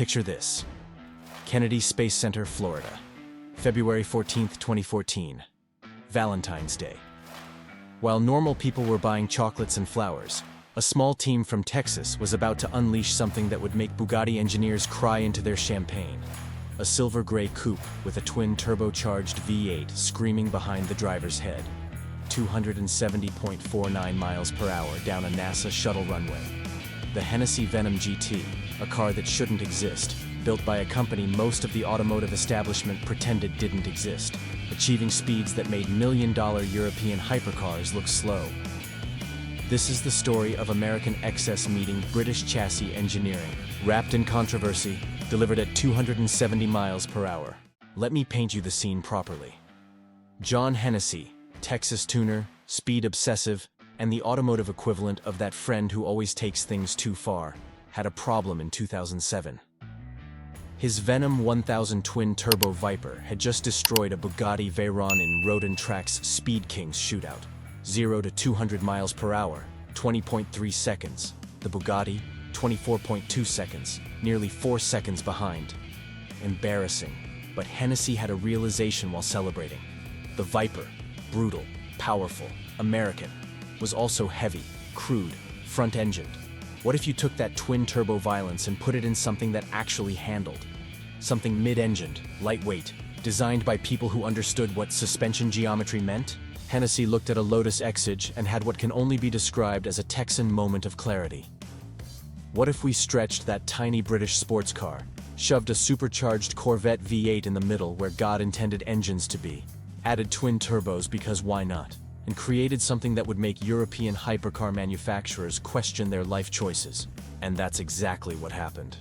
Picture this. Kennedy Space Center, Florida. February 14th, 2014. Valentine's Day. While normal people were buying chocolates and flowers, a small team from Texas was about to unleash something that would make Bugatti engineers cry into their champagne. A silver gray coupe with a twin turbocharged V8 screaming behind the driver's head. 270.49 miles per hour down a NASA shuttle runway. The Hennessey Venom GT, a car that shouldn't exist, built by a company most of the automotive establishment pretended didn't exist, achieving speeds that made million-dollar European hypercars look slow. This is the story of American excess meeting British chassis engineering, wrapped in controversy, delivered at 270 miles per hour. Let me paint you the scene properly. John Hennessey, Texas tuner, speed obsessive, and the automotive equivalent of that friend who always takes things too far, had a problem in 2007. His Venom 1000 twin-turbo Viper had just destroyed a Bugatti Veyron in Road and Track's Speed Kings shootout. 0 to 200 miles per hour, 20.3 seconds. The Bugatti, 24.2 seconds, nearly 4 seconds behind. Embarrassing, but Hennessey had a realization while celebrating. The Viper, brutal, powerful, American, was also heavy, crude, front-engined. What if you took that twin-turbo violence and put it in something that actually handled? Something mid-engined, lightweight, designed by people who understood what suspension geometry meant? Hennessey looked at a Lotus Exige and had what can only be described as a Texan moment of clarity. What if we stretched that tiny British sports car, shoved a supercharged Corvette V8 in the middle where God intended engines to be, added twin turbos because why not, and created something that would make European hypercar manufacturers question their life choices? And that's exactly what happened.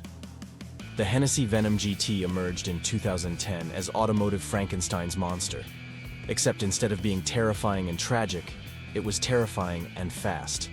The Hennessey Venom GT emerged in 2010 as automotive Frankenstein's monster. Except instead of being terrifying and tragic, it was terrifying and fast.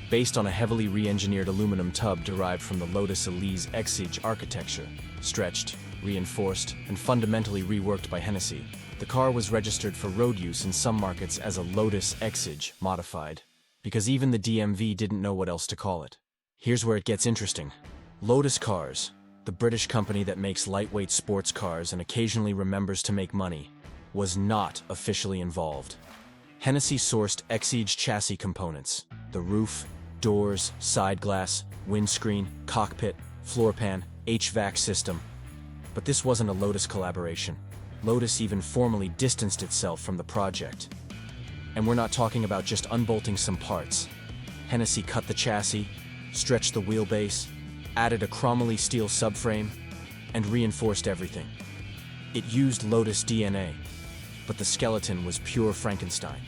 Based on a heavily re-engineered aluminum tub derived from the Lotus Elise Exige architecture, stretched, reinforced, and fundamentally reworked by Hennessey, the car was registered for road use in some markets as a Lotus Exige modified, because even the DMV didn't know what else to call it. Here's where it gets interesting. Lotus Cars, the British company that makes lightweight sports cars and occasionally remembers to make money, was not officially involved. Hennessey sourced Exige chassis components, the roof, doors, side glass, windscreen, cockpit, floor pan, HVAC system. But this wasn't a Lotus collaboration. Lotus even formally distanced itself from the project. And we're not talking about just unbolting some parts. Hennessey cut the chassis, stretched the wheelbase, added a chromoly steel subframe, and reinforced everything. It used Lotus DNA, but the skeleton was pure Frankenstein.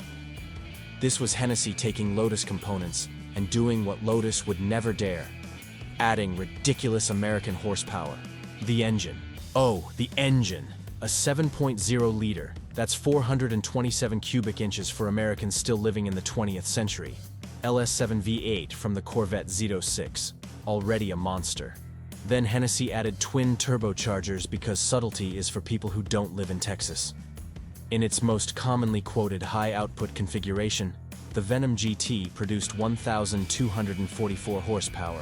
This was Hennessey taking Lotus components and doing what Lotus would never dare, adding ridiculous American horsepower. The engine. Oh, the engine! A 7.0 liter, that's 427 cubic inches for Americans still living in the 20th century. LS7 V8 from the Corvette Z06, already a monster. Then Hennessey added twin turbochargers because subtlety is for people who don't live in Texas. In its most commonly quoted high-output configuration, the Venom GT produced 1,244 horsepower,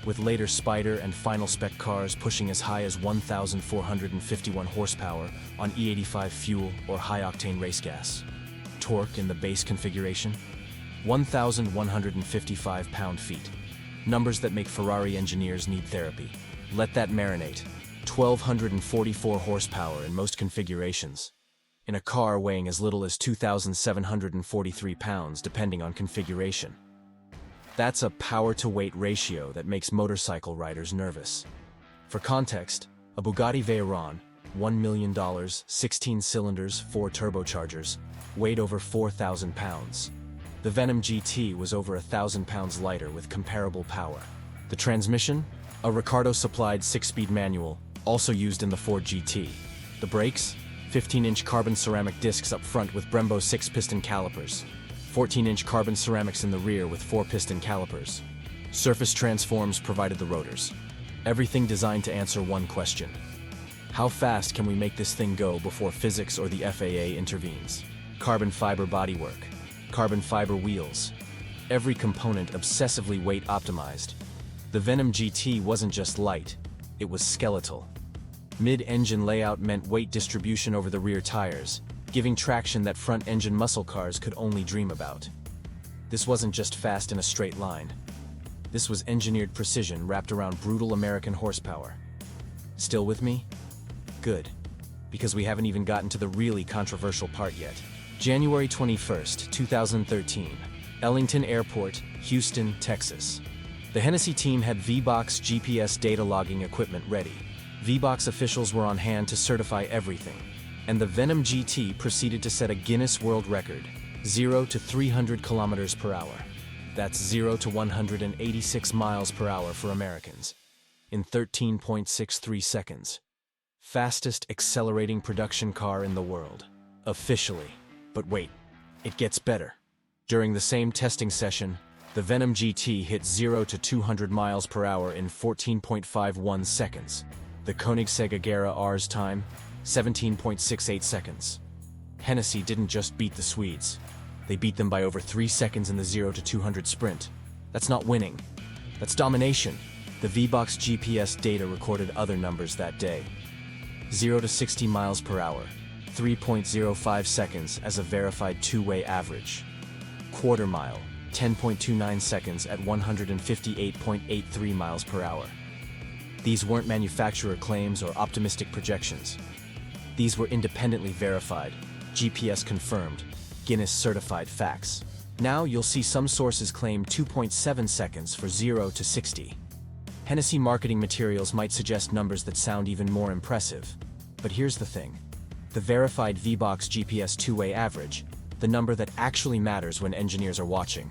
with later Spider and final spec cars pushing as high as 1,451 horsepower on E85 fuel or high-octane race gas. Torque in the base configuration? 1,155 pound-feet. Numbers that make Ferrari engineers need therapy. Let that marinate. 1,244 horsepower in most configurations. In a car weighing as little as 2,743 pounds depending on configuration. That's a power-to-weight ratio that makes motorcycle riders nervous. For context, a Bugatti Veyron, $1 million, 16 cylinders, 4 turbochargers, weighed over 4,000 pounds. The Venom GT was over 1,000 pounds lighter with comparable power. The transmission? A Ricardo-supplied 6-speed manual, also used in the Ford GT. The brakes? 15-inch carbon ceramic discs up front with Brembo 6-piston calipers. 14-inch carbon ceramics in the rear with 4-piston calipers. Surface transforms provided the rotors. Everything designed to answer one question. How fast can we make this thing go before physics or the FAA intervenes? Carbon fiber bodywork. Carbon fiber wheels. Every component obsessively weight optimized. The Venom GT wasn't just light. it was skeletal. Mid-engine layout meant weight distribution over the rear tires, giving traction that front-engine muscle cars could only dream about. This wasn't just fast in a straight line. This was engineered precision wrapped around brutal American horsepower. Still with me? Good, because we haven't even gotten to the really controversial part yet. January 21st, 2013, Ellington Airport, Houston, Texas. The Hennessey team had V-Box GPS data logging equipment ready. V-Box officials were on hand to certify everything, and the Venom GT proceeded to set a Guinness World Record, 0 to 300 kilometers per hour. That's 0 to 186 miles per hour for Americans, in 13.63 seconds. Fastest accelerating production car in the world, officially. But wait, it gets better. During the same testing session, the Venom GT hit 0 to 200 miles per hour in 14.51 seconds. The Koenigsegg R's time, 17.68 seconds. Hennessey didn't just beat the Swedes. They beat them by over 3 seconds in the 0 to 200 sprint. That's not winning. That's domination. The V-Box GPS data recorded other numbers that day. 0 to 60 miles per hour, 3.05 seconds as a verified two-way average. Quarter mile, 10.29 seconds at 158.83 miles per hour. These weren't manufacturer claims or optimistic projections. These were independently verified, GPS confirmed, Guinness certified facts. Now you'll see some sources claim 2.7 seconds for 0 to 60. Hennessey marketing materials might suggest numbers that sound even more impressive. But here's the thing. The verified V-Box GPS two-way average, the number that actually matters when engineers are watching,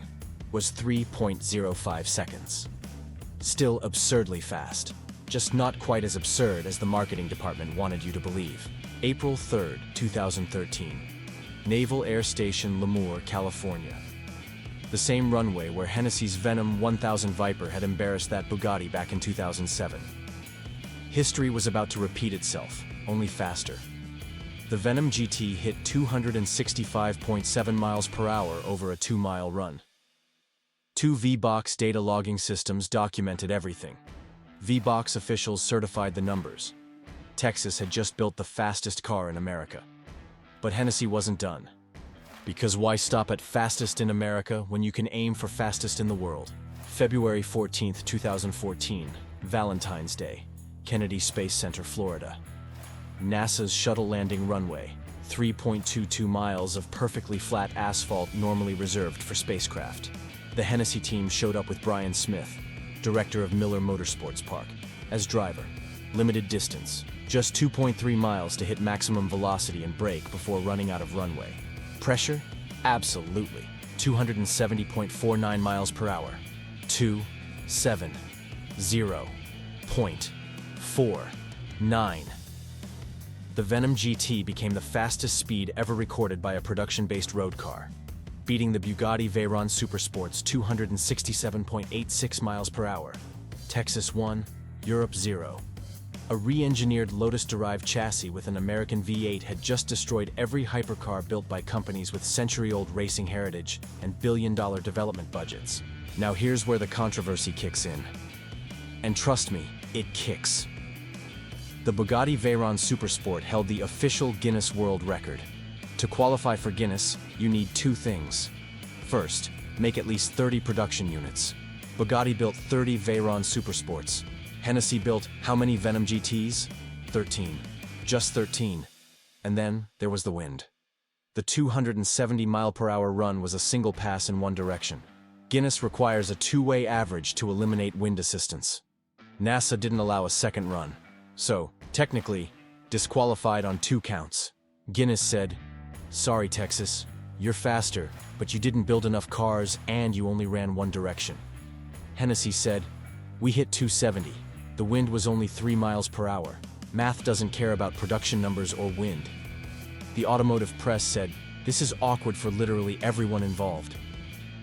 was 3.05 seconds. Still absurdly fast. Just not quite as absurd as the marketing department wanted you to believe. April 3rd, 2013. Naval Air Station, Lemoore, California. The same runway where Hennessey's Venom 1000 Viper had embarrassed that Bugatti back in 2007. History was about to repeat itself, only faster. The Venom GT hit 265.7 miles per hour over a 2-mile run. Two V-Box data logging systems documented everything. V-Box officials certified the numbers. Texas had just built the fastest car in America. But Hennessey wasn't done. Because why stop at fastest in America when you can aim for fastest in the world? February 14th, 2014, Valentine's Day, Kennedy Space Center, Florida. NASA's shuttle landing runway, 3.22 miles of perfectly flat asphalt normally reserved for spacecraft. The Hennessey team showed up with Brian Smith, director of Miller Motorsports Park, as driver. Limited distance, just 2.3 miles to hit maximum velocity and brake before running out of runway. Pressure? Absolutely. 270.49 miles per hour. 270.49. The Venom GT became the fastest speed ever recorded by a production-based road car, beating the Bugatti Veyron Super Sport's 267.86 miles per hour. Texas 1, Europe 0. A re-engineered Lotus-derived chassis with an American V8 had just destroyed every hypercar built by companies with century-old racing heritage and billion-dollar development budgets. Now here's where the controversy kicks in. And trust me, it kicks. The Bugatti Veyron Super Sport held the official Guinness World Record. To qualify for Guinness, you need two things. First, make at least 30 production units. Bugatti built 30 Veyron Super Sports. Hennessey built how many Venom GTs? 13. Just 13. And then there was the wind. The 270-mile-per-hour run was a single pass in one direction. Guinness requires a two-way average to eliminate wind assistance. NASA didn't allow a second run. So, technically, disqualified on 2 counts. Guinness said, "Sorry, Texas, you're faster, but you didn't build enough cars and you only ran one direction." Hennessey said, "We hit 270. The wind was only 3 miles per hour. Math doesn't care about production numbers or wind." The automotive press said, "This is awkward for literally everyone involved."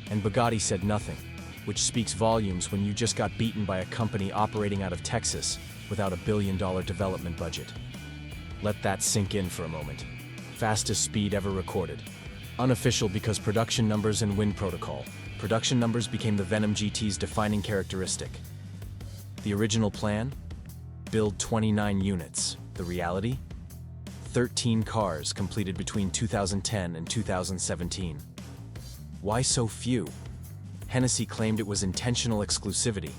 And Bugatti said nothing, which speaks volumes when you just got beaten by a company operating out of Texas without a billion-dollar development budget. Let that sink in for a moment. Fastest speed ever recorded. Unofficial because production numbers and wind protocol. Production numbers became the Venom GT's defining characteristic. The original plan? build 29 units. The reality? 13 cars completed between 2010 and 2017. Why so few? Hennessey claimed it was intentional exclusivity.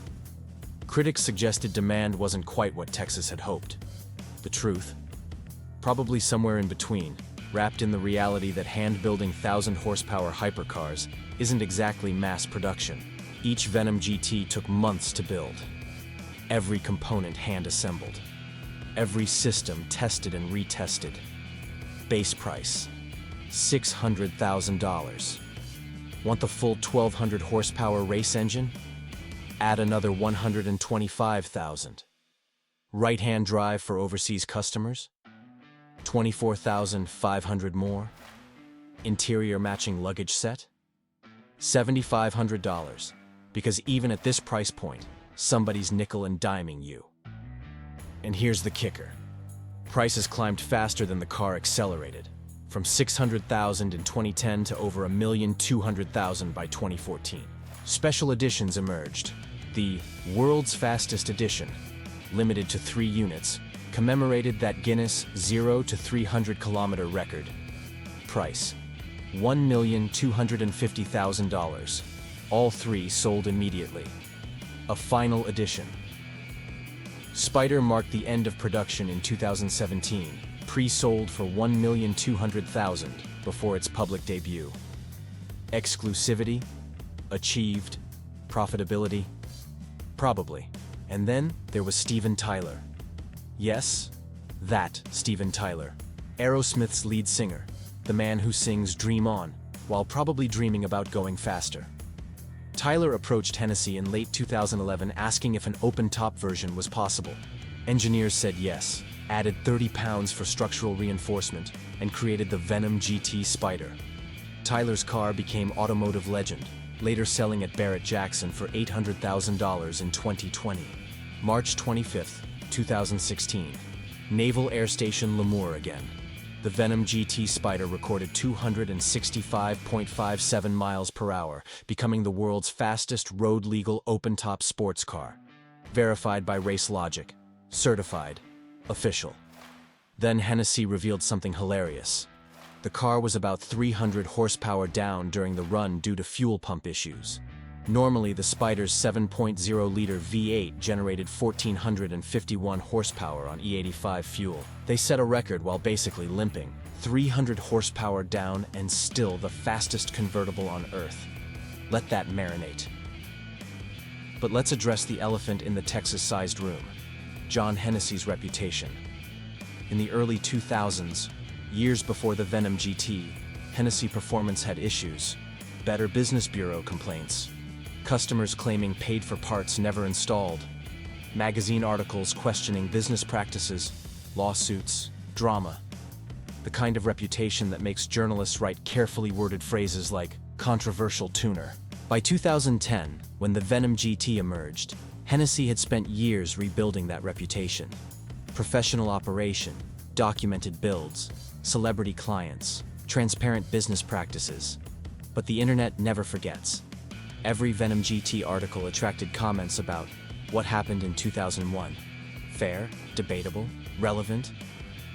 Critics suggested demand wasn't quite what Texas had hoped. The truth? Probably somewhere in between, wrapped in the reality that hand-building 1,000-horsepower hypercars isn't exactly mass production. Each Venom GT took months to build. Every component hand-assembled. Every system tested and retested. Base price: $600,000. Want the full 1,200 horsepower race engine? Add another $125,000. Right-hand drive for overseas customers? $24,500 more. Interior matching luggage set? $7,500. Because even at this price point, somebody's nickel and diming you. And here's the kicker. Prices climbed faster than the car accelerated, from $600,000 in 2010 to over $1,200,000 by 2014. Special editions emerged. The World's Fastest Edition, limited to 3 units, commemorated that Guinness 0 to 300 kilometer record. Price: $1,250,000. All 3 sold immediately. A final edition. Spider marked the end of production in 2017, pre-sold for $1,200,000 before its public debut. Exclusivity? Achieved? Profitability? Probably. And then there was Steven Tyler. Yes, that Steven Tyler. Aerosmith's lead singer, the man who sings "Dream On" while probably dreaming about going faster. Tyler approached Hennessey in late 2011 asking if an open-top version was possible. Engineers said yes, added 30 pounds for structural reinforcement, and created the Venom GT Spider. Tyler's car became automotive legend, later selling at Barrett-Jackson for $800,000 in 2020. March 25, 2016. Naval Air Station Lemoore again. The Venom GT Spider recorded 265.57 miles per hour, becoming the world's fastest road-legal open-top sports car. Verified by Race Logic. Certified. Official. Then Hennessey revealed something hilarious. The car was about 300 horsepower down during the run due to fuel pump issues. Normally, the Spider's 7.0-liter V8 generated 1,451 horsepower on E85 fuel. They set a record while basically limping. 300 horsepower down and still the fastest convertible on Earth. Let that marinate. But let's address the elephant in the Texas-sized room: John Hennessey's reputation. In the early 2000s, years before the Venom GT, Hennessey Performance had issues. Better Business Bureau complaints. Customers claiming paid for parts never installed. Magazine articles questioning business practices. Lawsuits. Drama. The kind of reputation that makes journalists write carefully worded phrases like "controversial tuner." By 2010, when the Venom GT emerged, Hennessey had spent years rebuilding that reputation. Professional operation, documented builds, celebrity clients, transparent business practices. But the internet never forgets. Every Venom GT article attracted comments about what happened in 2001. Fair? Debatable? Relevant?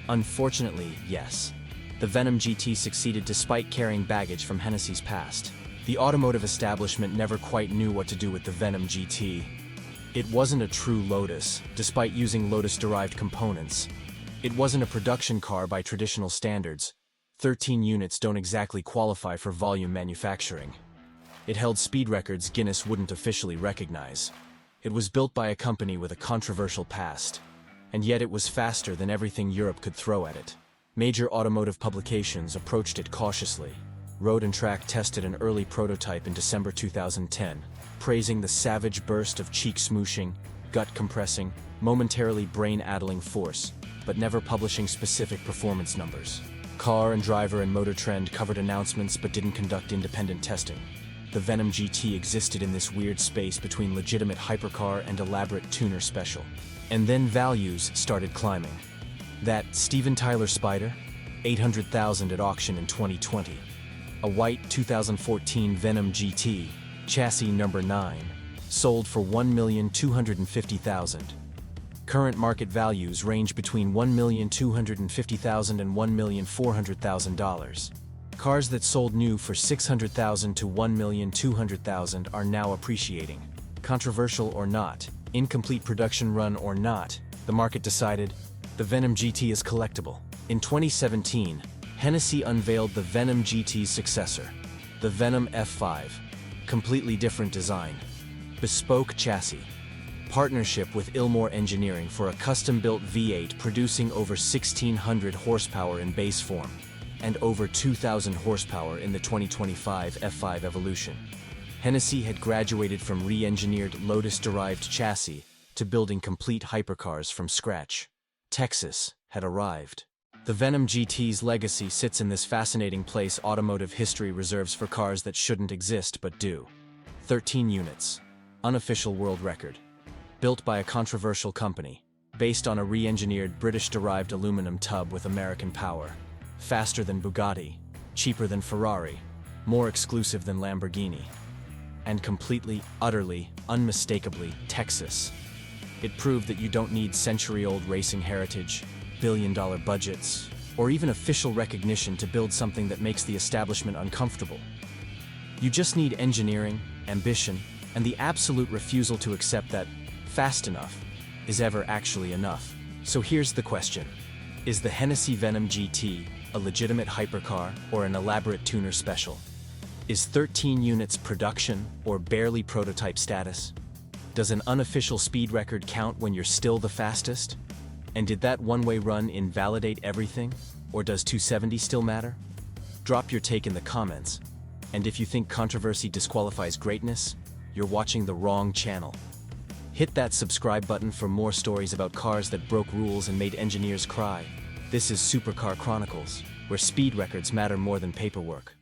Unfortunately, yes. The Venom GT succeeded despite carrying baggage from Hennessey's past. The automotive establishment never quite knew what to do with the Venom GT. It wasn't a true Lotus, despite using Lotus-derived components. It wasn't a production car by traditional standards. 13 units don't exactly qualify for volume manufacturing. It held speed records Guinness wouldn't officially recognize. It was built by a company with a controversial past. And yet it was faster than everything Europe could throw at it. Major automotive publications approached it cautiously. Road and Track tested an early prototype in December 2010, praising the savage burst of cheek-smooshing, gut-compressing, momentarily brain-addling force, but never publishing specific performance numbers. Car and Driver and Motor Trend covered announcements but didn't conduct independent testing. The Venom GT existed in this weird space between legitimate hypercar and elaborate tuner special. And then values started climbing. That Steven Tyler Spider? $800,000 at auction in 2020. A white 2014 Venom GT, chassis number 9, sold for $1,250,000. Current market values range between $1,250,000 and $1,400,000. Cars that sold new for $600,000 to $1,200,000 are now appreciating. Controversial or not, incomplete production run or not, the market decided the Venom GT is collectible. In 2017, Hennessey unveiled the Venom GT's successor, the Venom F5. Completely different design. Bespoke chassis. Partnership with Ilmore Engineering for a custom-built V8 producing over 1,600 horsepower in base form, and over 2,000 horsepower in the 2025 F5 Evolution. Hennessey had graduated from re-engineered Lotus-derived chassis to building complete hypercars from scratch. Texas had arrived. The Venom GT's legacy sits in this fascinating place automotive history reserves for cars that shouldn't exist but do. 13 units. Unofficial world record. Built by a controversial company, based on a re-engineered British-derived aluminum tub with American power. Faster than Bugatti, cheaper than Ferrari, more exclusive than Lamborghini. And completely, utterly, unmistakably Texas. It proved that you don't need century-old racing heritage, billion-dollar budgets, or even official recognition to build something that makes the establishment uncomfortable. You just need engineering, ambition, and the absolute refusal to accept that fast enough is ever actually enough. So here's the question. Is the Hennessey Venom GT a legitimate hypercar or an elaborate tuner special? Is 13 units production or barely prototype status? Does an unofficial speed record count when you're still the fastest? And did that one-way run invalidate everything? Or does 270 still matter? Drop your take in the comments. And if you think controversy disqualifies greatness, you're watching the wrong channel. Hit that subscribe button for more stories about cars that broke rules and made engineers cry. This is Supercar Chronicles, where speed records matter more than paperwork.